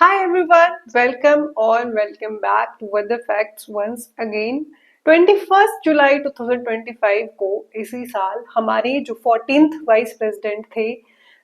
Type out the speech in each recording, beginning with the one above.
Hi everyone, welcome or welcome back to Weather Facts once again. 21 जुलाई 2025 को इसी साल हमारे जो 14th वाइस प्रेसिडेंट थे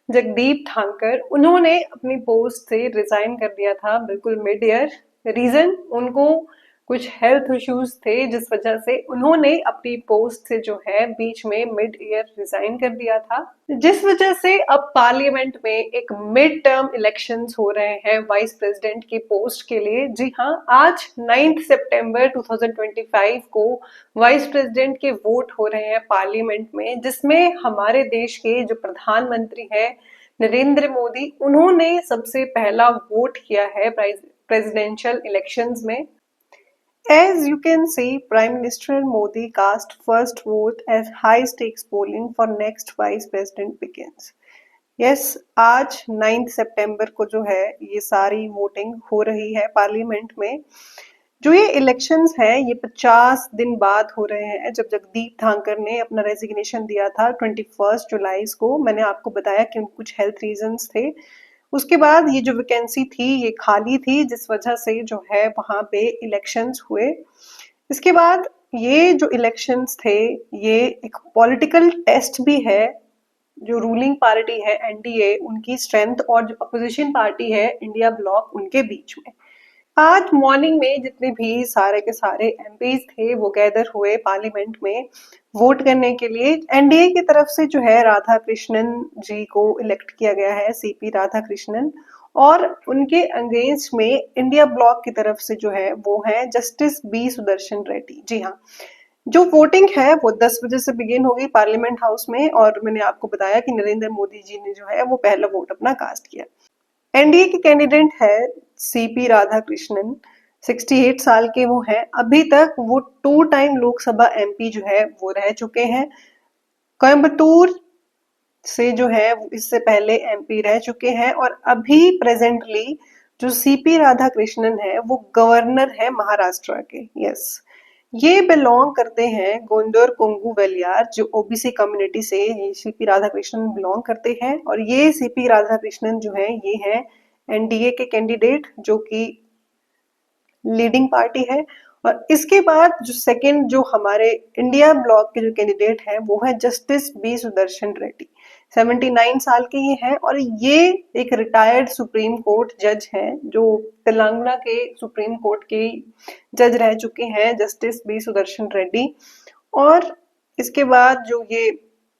जगदीप धांकर, उन्होंने अपनी पोस्ट से रिजाइन कर दिया था बिल्कुल मिड ईयर। रीजन, उनको कुछ हेल्थ इश्यूज थे जिस वजह से उन्होंने अपनी पोस्ट से जो है बीच में मिड ईयर रिजाइन कर दिया था, जिस वजह से अब पार्लियामेंट में एक मिड टर्म इलेक्शंस हो रहे हैं वाइस प्रेसिडेंट की पोस्ट के लिए। जी हाँ, आज 9 सितंबर 2025 को वाइस प्रेसिडेंट के वोट हो रहे हैं पार्लियामेंट में, जिसमें हमारे देश के जो प्रधानमंत्री हैं नरेंद्र मोदी, उन्होंने सबसे पहला वोट किया है प्रेसिडेंशियल इलेक्शंस में। As you can see, Prime Minister Modi cast first vote as high-stakes polling for next Vice President begins. Yes, आज 9 सितंबर को जो है ये सारी वोटिंग हो रही है पार्लियामेंट में। जो ये इलेक्शंस हैं ये 50 दिन बाद हो रहे हैं, जब जगदीप धांकर ने अपना रेजिग्नेशन दिया था 21 जुलाई को। मैंने आपको बताया कि कुछ हेल्थ रीजंस थे। उसके बाद ये जो वैकेंसी थी ये खाली थी, जिस वजह से जो है वहां पे इलेक्शंस हुए। इसके बाद ये जो इलेक्शंस थे ये एक पॉलिटिकल टेस्ट भी है जो रूलिंग पार्टी है एनडीए, उनकी स्ट्रेंथ, और जो अपोजिशन पार्टी है इंडिया ब्लॉक, उनके बीच में। आज मॉर्निंग में जितने भी सारे के सारे एमपीज थे वो गैदर हुए पार्लियामेंट में वोट करने के लिए। एनडीए की तरफ से जो है राधा कृष्णन जी को इलेक्ट किया गया है, सीपी राधा कृष्णन, और उनके अगेंस्ट में इंडिया ब्लॉक की तरफ से जो है वो है जस्टिस बी सुदर्शन रेड्डी। जी हाँ, जो वोटिंग है वो 10 बजे से बिगिन होगी पार्लियामेंट हाउस में, और मैंने आपको बताया कि नरेंद्र मोदी जी ने जो है वो पहला वोट अपना कास्ट किया। एनडीए के कैंडिडेट है सीपी राधा कृष्णन, 68 साल के वो हैं। अभी तक वो 2 टाइम लोकसभा एमपी जो है वो रह चुके हैं। कोयम्बटूर से जो है वो इससे पहले एमपी रह चुके हैं, और अभी प्रेजेंटली जो सीपी राधा कृष्णन है वो गवर्नर है महाराष्ट्र के। यस, ये बिलोंग करते हैं गोंदर कोंगू वेलियार, जो ओबीसी कम्युनिटी से ये सीपी राधाकृष्णन बिलोंग करते हैं। और ये सीपी राधाकृष्णन जो है ये है एनडीए के कैंडिडेट, जो कि लीडिंग पार्टी है। और इसके बाद जो सेकंड जो हमारे इंडिया ब्लॉक के जो कैंडिडेट है वो है जस्टिस बी सुदर्शन रेड्डी। 79 साल के ये हैं, और ये एक रिटायर्ड सुप्रीम कोर्ट जज हैं, जो तेलंगाना के सुप्रीम कोर्ट के जज रह चुके हैं, जस्टिस बी सुदर्शन रेड्डी। और इसके बाद जो ये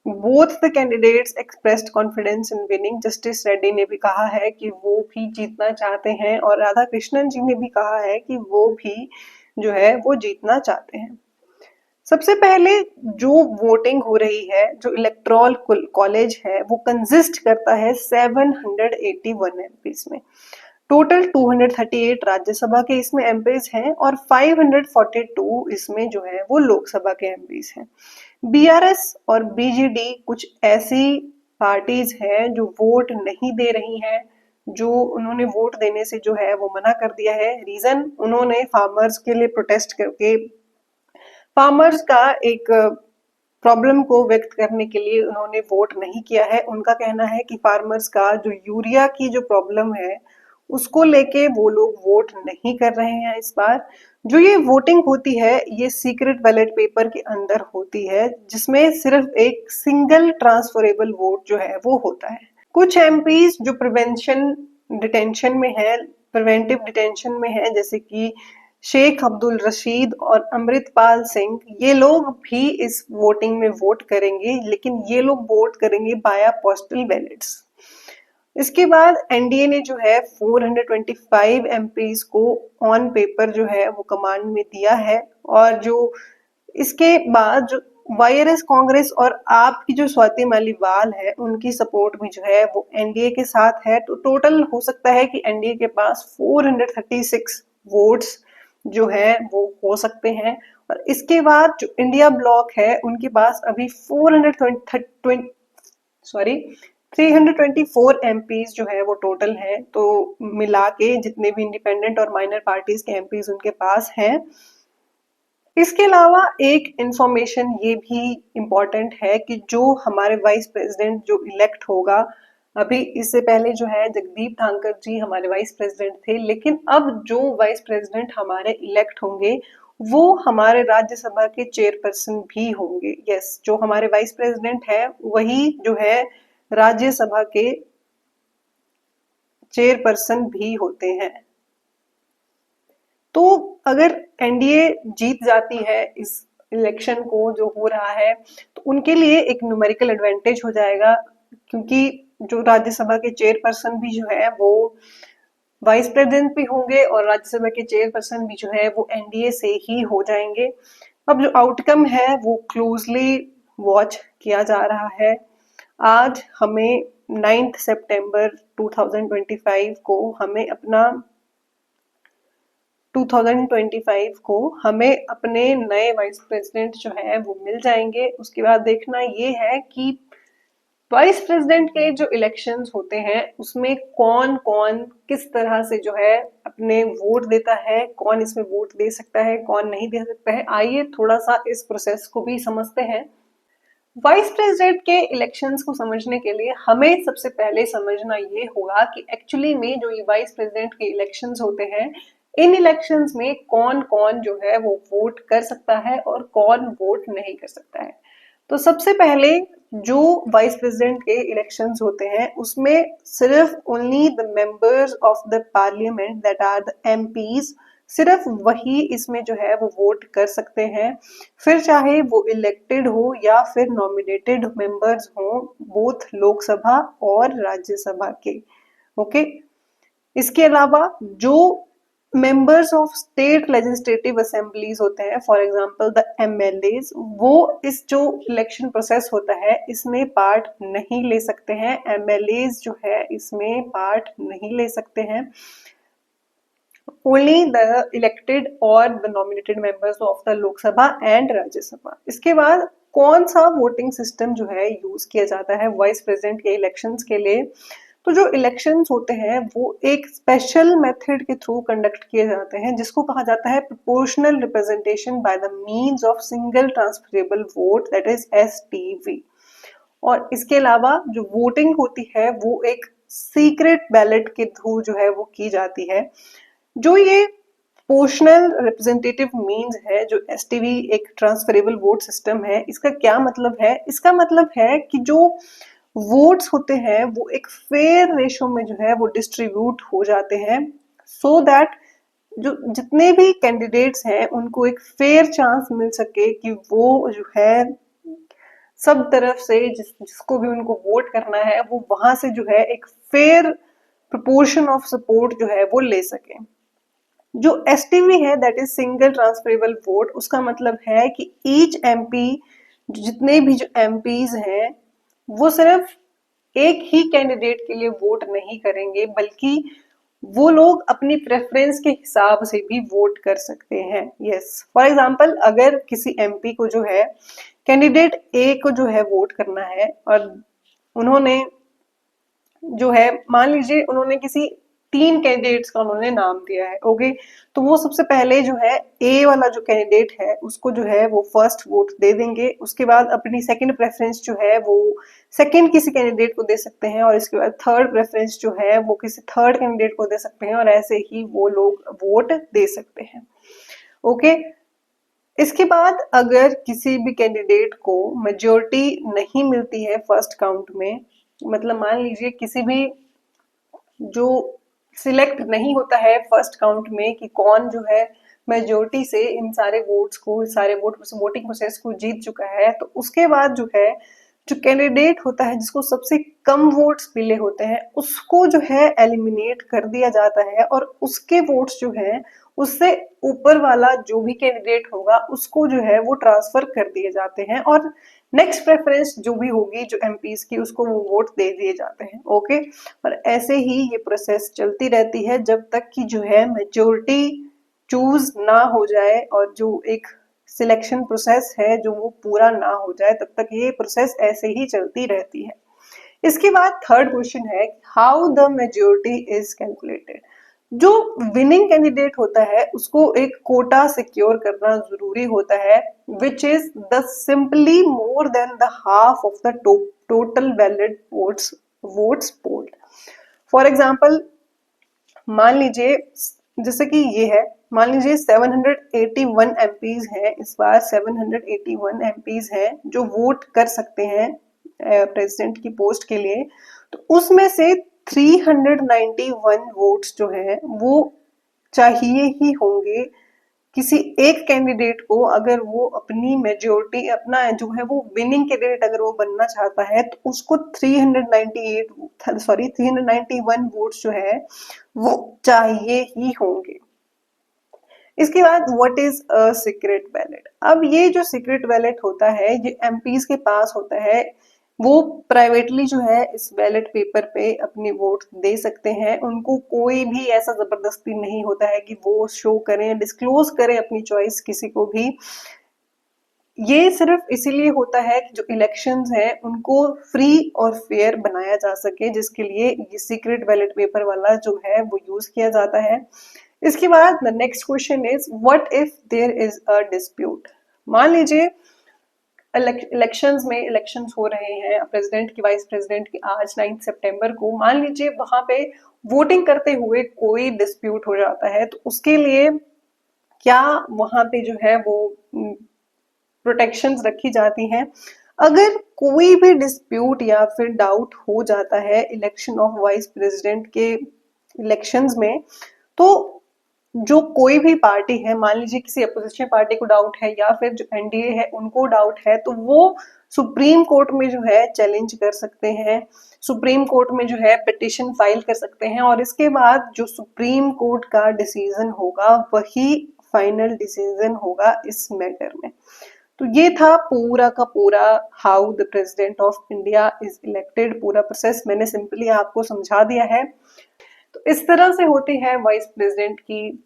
both the candidates expressed confidence in winning. Justice Reddy ने भी कहा है कि वो भी जीतना चाहते हैं, और राधा कृष्णन जी ने भी कहा है कि वो भी जो है वो जीतना चाहते हैं। सबसे पहले जो वोटिंग हो रही है, जो इलेक्टोरल कॉलेज है वो कंसिस्ट करता है 781 एमपीज में। टोटल 238 राज्यसभा के इसमें एमपीज हैं, और 542 इसमें जो है वो लोकसभा के एमपीज हैं। बीआरएस और बीजेडी कुछ ऐसी पार्टीज हैं जो वोट नहीं दे रही हैं, जो उन्होंने वोट देने से जो है वो मना कर दिया है। रीजन, उन्होंने फार्मर्स के लिए प्रोटेस्ट करके फार्मर्स का एक प्रॉब्लम को व्यक्त करने के लिए उन्होंने वोट नहीं किया है। उनका कहना है कि फार्मर्स का जो यूरिया की जो प्रॉब्लम है उसको लेके वो लोग वोट नहीं कर रहे हैं इस बार। जो ये वोटिंग होती है ये सीक्रेट बैलेट पेपर के अंदर होती है, जिसमें सिर्फ एक सिंगल ट्रांसफरेबल वोट जो है वो होता है। कुछ एमपीज जो प्रिवेंटिव डिटेंशन में है, जैसे कि शेख अब्दुल रशीद और अमृतपाल सिंह, ये लोग भी इस वोटिंग में वोट करेंगे, लेकिन ये लोग वोट करेंगे बाया पोस्टल बैलेट्स। इसके बाद एनडीए ने जो है 425 एमपीज को ऑन पेपर जो है वो कमांड में दिया है। और जो इसके बाद जो वाईआरएस कांग्रेस और आप की जो स्वाति मालीवाल है उनकी सपोर्ट भी जो है वो एनडीए के साथ है। तो टोटल हो सकता है कि एनडीए के पास 436 वोट्स जो है वो हो सकते हैं। और इसके बाद जो इंडिया ब्लॉक है उनके पास अभी 324 एमपीज जो है वो टोटल है। तो मिला के जितने भी इंडिपेंडेंट और माइनर पार्टीज के एमपीज उनके पास हैं। इसके अलावा एक इंफॉर्मेशन ये भी इम्पोर्टेंट है कि जो हमारे वाइस प्रेसिडेंट जो इलेक्ट होगा अभी इससे पहले जो है जगदीप धांकर जी हमारे वाइस प्रेसिडेंट थे, लेकिन अब जो वाइस प्रेसिडेंट हमारे इलेक्ट होंगे वो हमारे राज्यसभा के चेयरपर्सन भी होंगे। यस, जो हमारे वाइस प्रेसिडेंट है वही जो है राज्यसभा के चेयरपर्सन भी होते हैं। तो अगर एनडीए जीत जाती है इस इलेक्शन को जो हो रहा है, तो उनके लिए एक न्यूमेरिकल एडवांटेज हो जाएगा, क्योंकि जो राज्यसभा के चेयरपर्सन भी जो है वो वाइस प्रेसिडेंट भी होंगे और राज्यसभा के चेयरपर्सन भी जो है वो एनडीए से ही हो जाएंगे। अब जो आउटकम है वो क्लोजली वॉच किया जा रहा है। आज हमें 9 सितंबर 2025 को हमें अपना 2025 को हमें अपने नए वाइस प्रेसिडेंट जो है वो मिल जाएंगे। उसके बाद देखना ये है कि वाइस प्रेसिडेंट के जो इलेक्शंस होते हैं उसमें कौन कौन किस तरह से जो है अपने वोट देता है, कौन इसमें वोट दे सकता है, कौन नहीं दे सकता है। आइए थोड़ा सा इस प्रोसेस को भी समझते हैं। वाइस प्रेसिडेंट के इलेक्शंस को समझने के लिए हमें सबसे पहले समझना ये होगा कि एक्चुअली में जो ये वाइस प्रेसिडेंट के इलेक्शंस होते हैं, इन इलेक्शंस में कौन कौन जो है वो वोट कर सकता है और कौन वोट नहीं कर सकता है। तो सबसे पहले जो वाइस प्रेसिडेंट के इलेक्शंस होते हैं उसमें सिर्फ only the members of the parliament that are the MPs, सिर्फ वही इसमें जो है वो वोट कर सकते हैं। फिर चाहे वो इलेक्टेड हो या फिर नॉमिनेटेड मेंबर्स हो, बोथ लोकसभा और राज्यसभा के। ओके, इसके अलावा जो members of state legislative assemblies होते हैं, फॉर एग्जांपल द एमएलएज, वो इस जो इलेक्शन प्रोसेस होता है इसमें पार्ट नहीं ले सकते हैं। एमएलएज जो है इसमें पार्ट नहीं ले सकते हैं। ओनली द इलेक्टेड और the nominated members of the Lok Sabha and Rajya Sabha. इसके बाद कौन सा वोटिंग सिस्टम जो है यूज किया जाता है वाइस प्रेसिडेंट के इलेक्शंस के लिए। तो जो इलेक्शंस होते हैं वो एक स्पेशल मेथड के थ्रू कंडक्ट किए जाते हैं जिसको कहा जाता है proportional representation by the means of single transferable vote, that is STV. और इसके अलावा जो वोटिंग होती है वो एक सीक्रेट बैलेट के थ्रू जो है वो की जाती है। जो ये प्रोपोर्शनल रिप्रेजेंटेटिव मींस है, जो एसटीवी एक ट्रांसफरेबल वोट सिस्टम है, इसका क्या मतलब है? इसका मतलब है कि जो वोट्स होते हैं वो एक फेयर रेशो में जो है वो डिस्ट्रीब्यूट हो जाते हैं, सो दैट जो जितने भी कैंडिडेट्स हैं उनको एक फेयर चांस मिल सके कि वो जो है सब तरफ से जिसको भी उनको वोट करना है वो वहां से जो है एक फेयर प्रोपोर्शन ऑफ सपोर्ट जो है वो ले सके। जो एसटीवी है that is single transferable vote, उसका मतलब है कि ईच एमपी, जितने भी जो एमपीज हैं वो सिर्फ एक ही कैंडिडेट के लिए वोट नहीं करेंगे, बल्कि वो लोग अपनी प्रेफरेंस के हिसाब से भी वोट कर सकते हैं। यस, फॉर एग्जांपल अगर किसी एमपी को जो है कैंडिडेट ए को जो है वोट करना है और उन्होंने जो है मान लीजिए उन्होंने किसी 3 कैंडिडेट्स का उन्होंने नाम दिया है, ओके, तो वो सबसे पहले जो है ए वाला जो कैंडिडेट है उसको जो है वो फर्स्ट वोट दे देंगे। उसके बाद अपनी सेकंड प्रेफरेंस जो है वो सेकंड किसी कैंडिडेट को दे सकते हैं और इसके बाद थर्ड प्रेफरेंस जो है वो किसी थर्ड कैंडिडेट को दे सकते हैं और ऐसे ही वो लोग वोट दे सकते हैं। ओके, इसके बाद अगर किसी भी कैंडिडेट को मेजोरिटी नहीं मिलती है फर्स्ट काउंट में, मतलब मान लीजिए किसी भी जो सिलेक्ट नहीं होता है फर्स्ट काउंट में कि कौन जो है मेजोरिटी से इन सारे वोट्स को, सारे वोटिंग प्रोसेस को जीत चुका है, तो उसके बाद जो है जो कैंडिडेट होता है जिसको सबसे कम वोट्स मिले होते हैं उसको जो है एलिमिनेट कर दिया जाता है और उसके वोट्स जो है उससे ऊपर वाला जो भी कैंडिडेट होगा उसको जो है वो ट्रांसफर कर दिए जाते हैं और नेक्स्ट प्रेफरेंस जो भी होगी जो एमपीज की उसको वो वोट दे दिए जाते हैं। ओके, और ऐसे ही ये प्रोसेस चलती रहती है जब तक कि जो है मेजोरिटी चूज ना हो जाए और जो एक सिलेक्शन प्रोसेस है जो वो पूरा ना हो जाए, तब तक ये प्रोसेस ऐसे ही चलती रहती है। इसके बाद थर्ड क्वेश्चन है how the majority is calculated. जो विनिंग कैंडिडेट होता है उसको एक कोटा सिक्योर करना जरूरी होता है, which is the simply more than the half of the total valid votes votes polled. For example मान लीजिए, जैसे कि ये है, मान लीजिए 781 एमपीज हैं, इस बार 781 एमपीज हैं जो वोट कर सकते हैं प्रेसिडेंट की पोस्ट के लिए। तो उसमें से 391 वोट्स जो है वो चाहिए ही होंगे किसी एक कैंडिडेट को, अगर वो अपनी मेजोरिटी, अपना जो है वो विनिंग कैंडिडेट अगर वो बनना चाहता है तो उसको 391 वोट्स जो है वो चाहिए ही होंगे। इसके बाद what is a secret ballot. अब ये जो सीक्रेट बैलेट होता है ये एमपीज के पास होता है, वो प्राइवेटली जो है इस बैलेट पेपर पे अपनी वोट दे सकते हैं। उनको कोई भी ऐसा जबरदस्ती नहीं होता है कि वो शो करें, डिस्क्लोज करें अपनी चॉइस किसी को भी। ये सिर्फ इसीलिए होता है कि जो इलेक्शंस हैं उनको फ्री और फेयर बनाया जा सके, जिसके लिए ये सीक्रेट बैलेट पेपर वाला जो है वो यूज किया जाता है। इसके बाद the next question is what if there is a dispute. मान लीजिए इलेक्शंस में इलेक्शंस हो रहे हैं प्रेसिडेंट की, वाइस प्रेसिडेंट की, आज 9 सितंबर को। मान लीजिए वहां पे वोटिंग करते हुए कोई डिस्प्यूट हो जाता है, तो उसके लिए क्या वहां पे जो है वो प्रोटेक्शंस रखी जाती हैं। अगर कोई भी डिस्प्यूट या फिर डाउट हो जाता है इलेक्शन ऑफ वाइस प्रेसिडेंट के इलेक्शंस में, तो जो कोई भी पार्टी है, मान लीजिए किसी अपोजिशन पार्टी को डाउट है या फिर जो एनडीए है उनको डाउट है, तो वो सुप्रीम कोर्ट में जो है चैलेंज कर सकते हैं, सुप्रीम कोर्ट में जो है पिटिशन फाइल कर सकते हैं, और इसके बाद जो सुप्रीम कोर्ट का डिसीजन होगा वही फाइनल डिसीजन होगा इस मैटर में। तो ये था पूरा का पूरा how the president of India is elected, पूरा प्रोसेस मैंने सिंपली आपको समझा दिया है। तो इस तरह से होती है वाइस प्रेसिडेंट की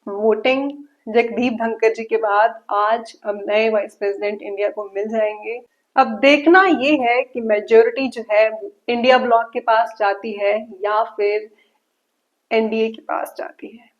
वोटिंग। जगदीप धनखड़ जी के बाद आज अब नए वाइस प्रेसिडेंट इंडिया को मिल जाएंगे। अब देखना ये है कि मेजोरिटी जो है इंडिया ब्लॉक के पास जाती है या फिर एनडीए के पास जाती है।